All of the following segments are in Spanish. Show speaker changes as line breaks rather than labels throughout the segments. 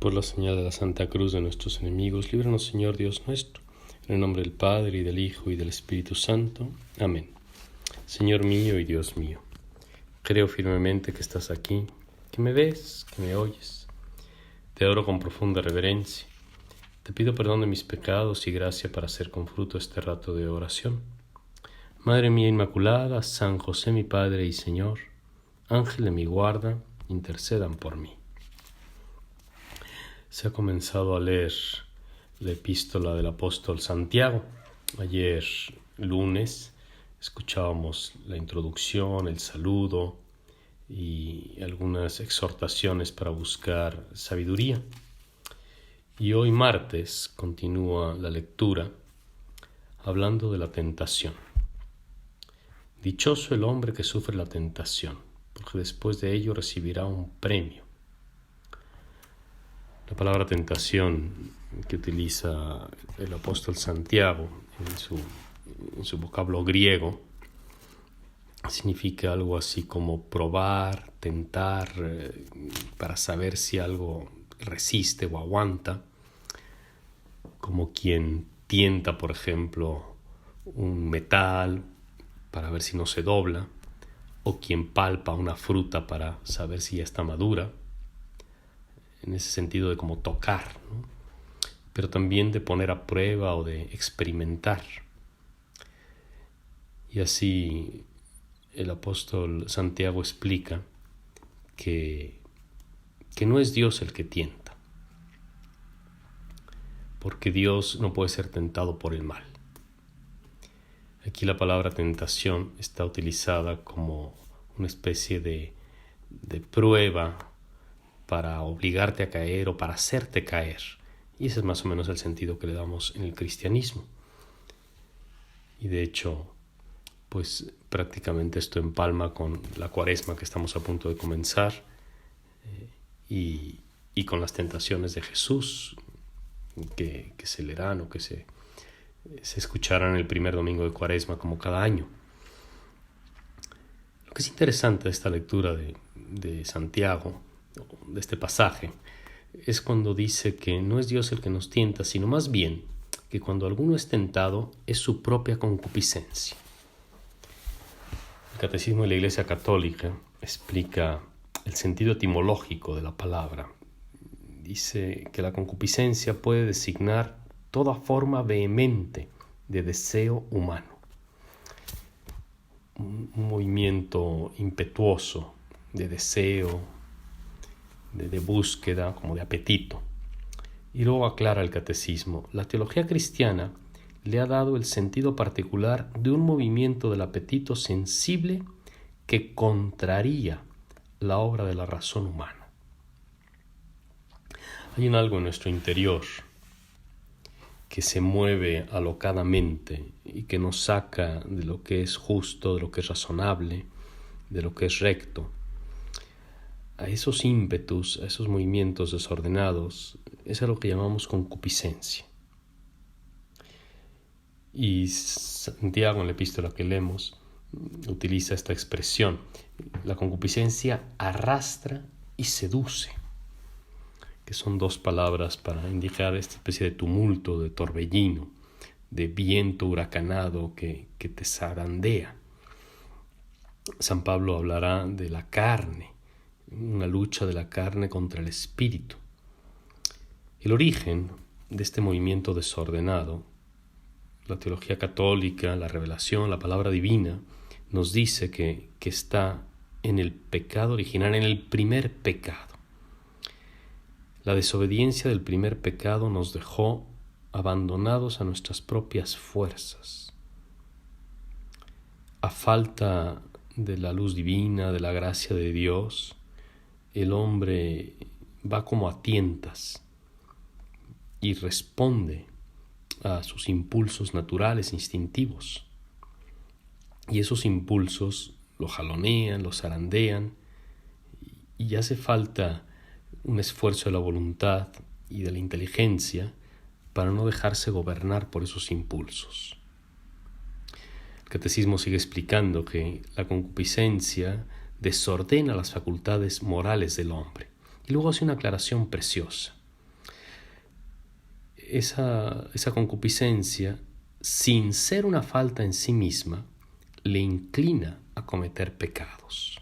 Por la señal de la Santa Cruz de nuestros enemigos, líbranos, Señor Dios nuestro, en el nombre del Padre, y del Hijo, y del Espíritu Santo. Amén. Señor mío y Dios mío, creo firmemente que estás aquí, que me ves, que me oyes. Te adoro con profunda reverencia. Te pido perdón de mis pecados y gracia para hacer con fruto este rato de oración. Madre mía Inmaculada, San José mi Padre y Señor, Ángel de mi guarda, intercedan por mí. Se ha comenzado a leer la epístola del apóstol Santiago. Ayer, lunes, escuchábamos la introducción, el saludo y algunas exhortaciones para buscar sabiduría. Y hoy, martes, continúa la lectura hablando de la tentación. Dichoso el hombre que sufre la tentación, porque después de ello recibirá un premio. La palabra tentación que utiliza el apóstol Santiago en su vocablo griego significa algo así como probar, tentar, para saber si algo resiste o aguanta, como quien tienta, por ejemplo, un metal para ver si no se dobla, o quien palpa una fruta para saber si ya está madura, en ese sentido de como tocar, ¿no? Pero también de poner a prueba o de experimentar. Y así el apóstol Santiago explica que no es Dios el que tienta, porque Dios no puede ser tentado por el mal. Aquí la palabra tentación está utilizada como una especie de prueba para obligarte a caer o para hacerte caer. Y ese es más o menos el sentido que le damos en el cristianismo. Y de hecho, pues prácticamente esto empalma con la Cuaresma que estamos a punto de comenzar y con las tentaciones de Jesús que se leerán o que se escucharán el primer domingo de Cuaresma como cada año. Lo que es interesante de esta lectura de Santiago, de este pasaje, es cuando dice que no es Dios el que nos tienta, sino más bien que cuando alguno es tentado es su propia concupiscencia. El Catecismo de la Iglesia Católica explica el sentido etimológico de la palabra. Dice que la concupiscencia puede designar toda forma vehemente de deseo humano, un movimiento impetuoso de deseo, de búsqueda, como de apetito. Y luego aclara el catecismo: la teología cristiana le ha dado el sentido particular de un movimiento del apetito sensible que contraría la obra de la razón humana. Hay algo en nuestro interior que se mueve alocadamente y que nos saca de lo que es justo, de lo que es razonable, de lo que es recto. A esos ímpetus, a esos movimientos desordenados, es a lo que llamamos concupiscencia. Y Santiago, en la epístola que leemos, utiliza esta expresión. La concupiscencia arrastra y seduce, que son dos palabras para indicar esta especie de tumulto, de torbellino, de viento huracanado que te zarandea. San Pablo hablará de la carne, una lucha de la carne contra el espíritu. El origen de este movimiento desordenado, la teología católica, la revelación, la palabra divina, nos dice que está en el pecado original, en el primer pecado. La desobediencia del primer pecado nos dejó abandonados a nuestras propias fuerzas. A falta de la luz divina, de la gracia de Dios, el hombre va como a tientas y responde a sus impulsos naturales, instintivos. Y esos impulsos lo jalonean, lo zarandean, y hace falta un esfuerzo de la voluntad y de la inteligencia para no dejarse gobernar por esos impulsos. El catecismo sigue explicando que la concupiscencia desordena las facultades morales del hombre. Y luego hace una aclaración preciosa. esa concupiscencia, sin ser una falta en sí misma, le inclina a cometer pecados.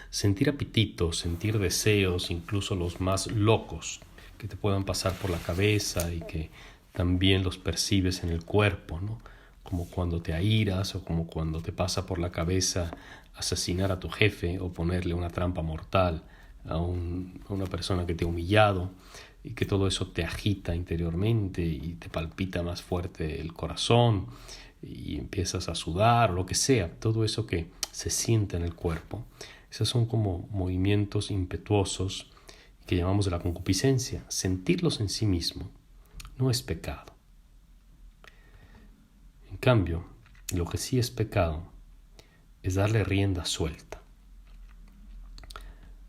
Sentir apetitos, sentir deseos, incluso los más locos que te puedan pasar por la cabeza y que también los percibes en el cuerpo, ¿no? Como cuando te airas o como cuando te pasa por la cabeza asesinar a tu jefe o ponerle una trampa mortal a una persona que te ha humillado, y que todo eso te agita interiormente y te palpita más fuerte el corazón y empiezas a sudar o lo que sea, todo eso que se siente en el cuerpo. Esos son como movimientos impetuosos que llamamos de la concupiscencia. Sentirlos en sí mismo no es pecado. En cambio, lo que sí es pecado es darle rienda suelta.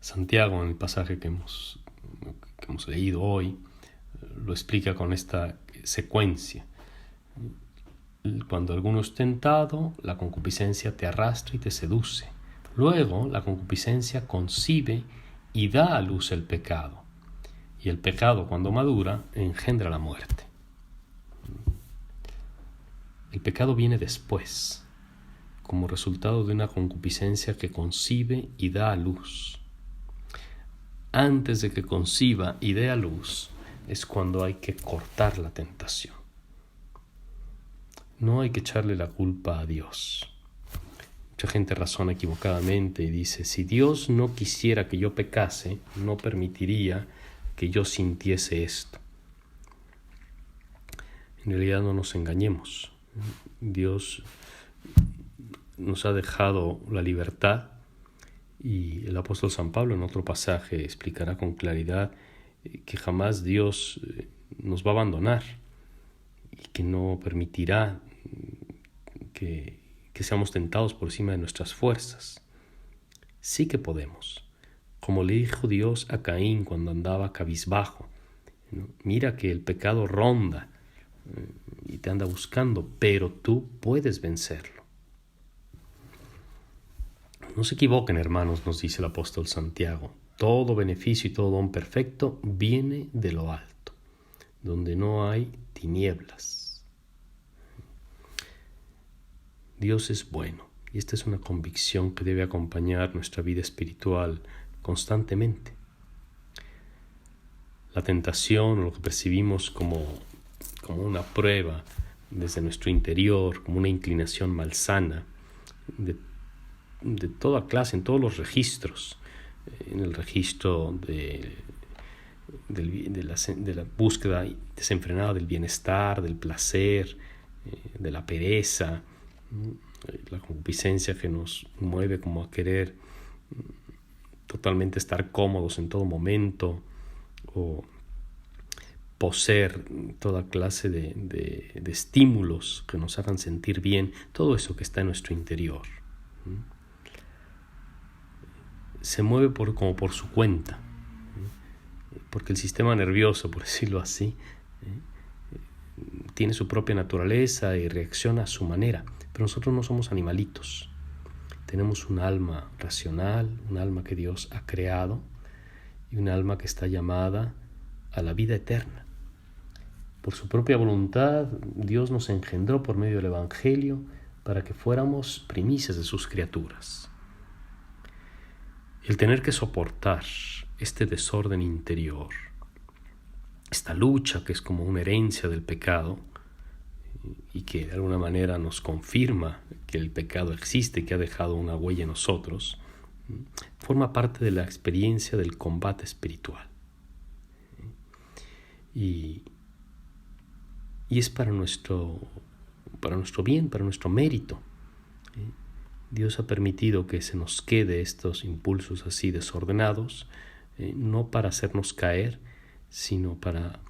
Santiago, en el pasaje que hemos leído hoy, lo explica con esta secuencia. Cuando alguno es tentado, la concupiscencia te arrastra y te seduce. Luego, la concupiscencia concibe y da a luz el pecado. Y el pecado, cuando madura, engendra la muerte. El pecado viene después, como resultado de una concupiscencia que concibe y da a luz. Antes de que conciba y dé a luz, es cuando hay que cortar la tentación. No hay que echarle la culpa a Dios. Mucha gente razona equivocadamente y dice, si Dios no quisiera que yo pecase, no permitiría que yo sintiese esto. En realidad no nos engañemos. Dios nos ha dejado la libertad y el apóstol San Pablo en otro pasaje explicará con claridad que jamás Dios nos va a abandonar y que no permitirá que seamos tentados por encima de nuestras fuerzas. Sí que podemos, como le dijo Dios a Caín cuando andaba cabizbajo. Mira que el pecado ronda y te anda buscando, pero tú puedes vencerlo. No se equivoquen, hermanos, nos dice el apóstol Santiago. Todo beneficio y todo don perfecto viene de lo alto, donde no hay tinieblas. Dios es bueno, y esta es una convicción que debe acompañar nuestra vida espiritual constantemente. La tentación o lo que percibimos como una prueba desde nuestro interior, como una inclinación malsana de toda clase, en todos los registros, en el registro de la búsqueda desenfrenada del bienestar, del placer, de la pereza, la concupiscencia que nos mueve como a querer totalmente estar cómodos en todo momento o poseer toda clase de estímulos que nos hagan sentir bien, todo eso que está en nuestro interior. Se mueve como por su cuenta, porque el sistema nervioso, por decirlo así, tiene su propia naturaleza y reacciona a su manera, pero nosotros no somos animalitos. Tenemos un alma racional, un alma que Dios ha creado y un alma que está llamada a la vida eterna. Por su propia voluntad, Dios nos engendró por medio del Evangelio para que fuéramos primicias de sus criaturas. El tener que soportar este desorden interior, esta lucha que es como una herencia del pecado y que de alguna manera nos confirma que el pecado existe, que ha dejado una huella en nosotros, forma parte de la experiencia del combate espiritual. Y es para nuestro bien, para nuestro mérito. Dios ha permitido que se nos quede estos impulsos así desordenados, no para hacernos caer, sino para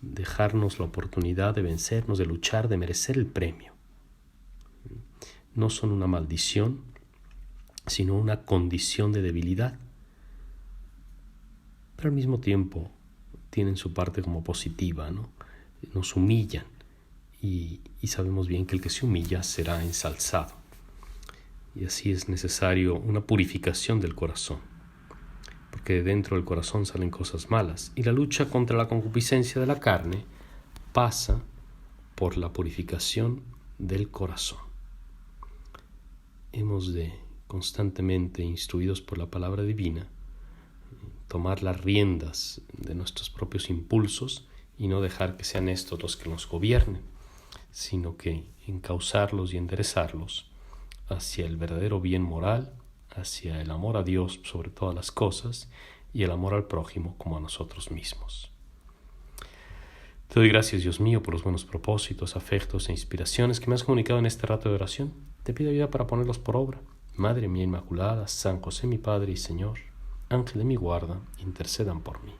dejarnos la oportunidad de vencernos, de luchar, de merecer el premio. No son una maldición, sino una condición de debilidad. Pero al mismo tiempo tienen su parte como positiva, ¿no? Nos humillan y sabemos bien que el que se humilla será ensalzado. Y así es necesario una purificación del corazón, porque porque dentro del corazón salen cosas malas. Y la lucha contra la concupiscencia de la carne pasa por la purificación del corazón. Hemos de, constantemente instruidos por la palabra divina, tomar las riendas de nuestros propios impulsos y no dejar que sean estos los que nos gobiernen, sino que encauzarlos y enderezarlos hacia el verdadero bien moral, hacia el amor a Dios sobre todas las cosas y el amor al prójimo como a nosotros mismos. Te doy gracias, Dios mío, por los buenos propósitos, afectos e inspiraciones que me has comunicado en este rato de oración. Te pido ayuda para ponerlos por obra. Madre mía Inmaculada, San José mi Padre y Señor, Ángel de mi guarda, intercedan por mí.